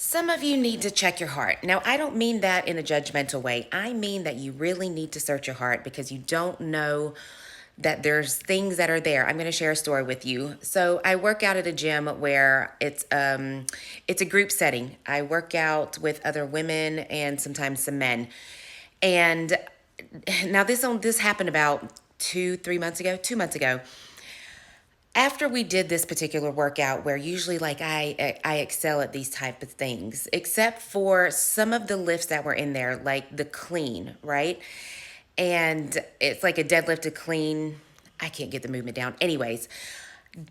Some of you need to check your heart. Now, I don't mean that in a judgmental way. I mean that you really need to search your heart because you don't know that there's things that are there. I'm going to share a story with you. So, I work out at a gym where it's a group setting. I work out with other women and sometimes some men. And now this happened about 2 3 months ago, 2 months ago, after we did this particular workout, where usually like I excel at these type of things, except for some of the lifts that were in there, like the clean, right? And it's like a deadlift to clean. I can't get the movement down. Anyways,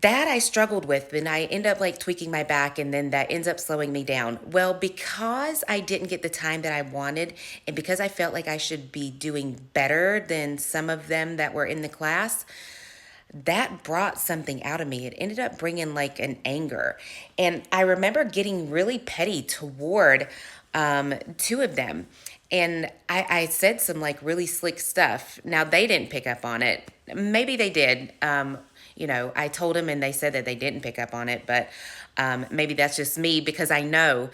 that I struggled with, and I end up like tweaking my back, and then that ends up slowing me down. Well, because I didn't get the time that I wanted, and because I felt like I should be doing better than some of them that were in the class, that brought something out of me. It ended up bringing like an anger. And I remember getting really petty toward two of them. And I said some like really slick stuff. Now, they didn't pick up on it. Maybe they did. I told them and they said that they didn't pick up on it, but maybe that's just me because I know.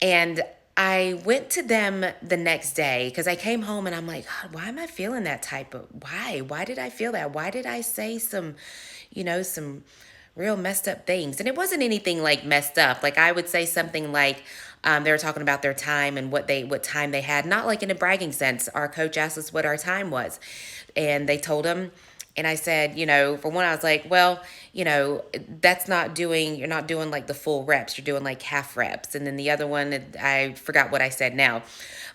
And I went to them the next day because I came home and I'm like, God, why am I feeling that type of why? Why did I feel that? Why did I say some real messed up things? And it wasn't anything like messed up. Like I would say something like they were talking about their time and what time they had, not like in a bragging sense. Our coach asked us what our time was, and they told him. And I said, for one, I was like, well, you're not doing like the full reps. You're doing like half reps. And then the other one, I forgot what I said now.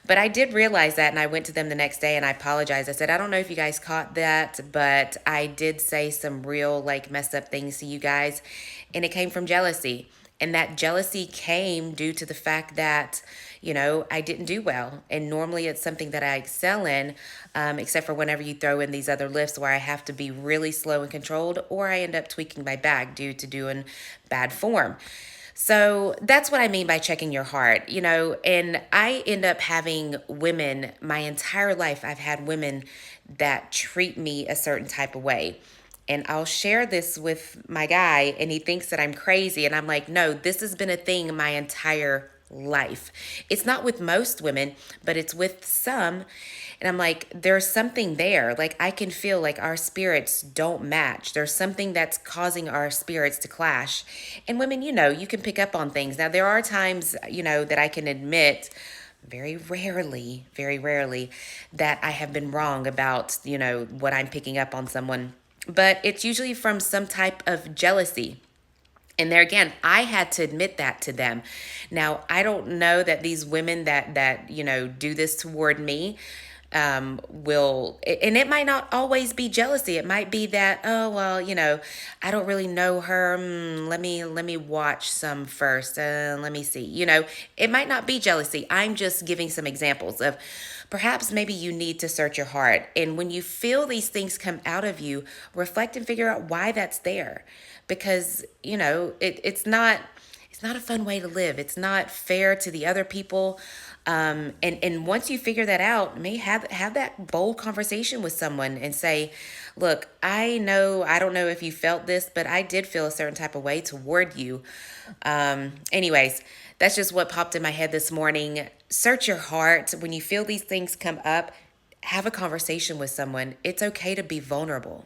But I did realize that. And I went to them the next day and I apologized. I said, I don't know if you guys caught that, but I did say some real like messed up things to you guys. And it came from jealousy. And that jealousy came due to the fact that, I didn't do well. And normally it's something that I excel in, except for whenever you throw in these other lifts where I have to be really slow and controlled, or I end up tweaking my back due to doing bad form. So that's what I mean by checking your heart, and I end up having women my entire life. I've had women that treat me a certain type of way. And I'll share this with my guy, and he thinks that I'm crazy. And I'm like, no, this has been a thing my entire life. It's not with most women, but it's with some. And I'm like, there's something there. Like, I can feel like our spirits don't match. There's something that's causing our spirits to clash. And women, you can pick up on things. Now, there are times, that I can admit very rarely that I have been wrong about, what I'm picking up on someone, but it's usually from some type of jealousy. And there again, I had to admit that to them. Now, I don't know that these women that do this toward me will, and it might not always be jealousy. It might be that, oh well, I don't really know her. Let me watch some first. Let me see. It might not be jealousy. I'm just giving some examples of perhaps maybe you need to search your heart. And when you feel these things come out of you, reflect and figure out why that's there. Because, it's not a fun way to live. It's not fair to the other people. And once you figure that out, may have that bold conversation with someone and say, look, I don't know if you felt this, but I did feel a certain type of way toward you. Anyways, that's just what popped in my head this morning. Search your heart. When you feel these things come up, have a conversation with someone. It's okay to be vulnerable.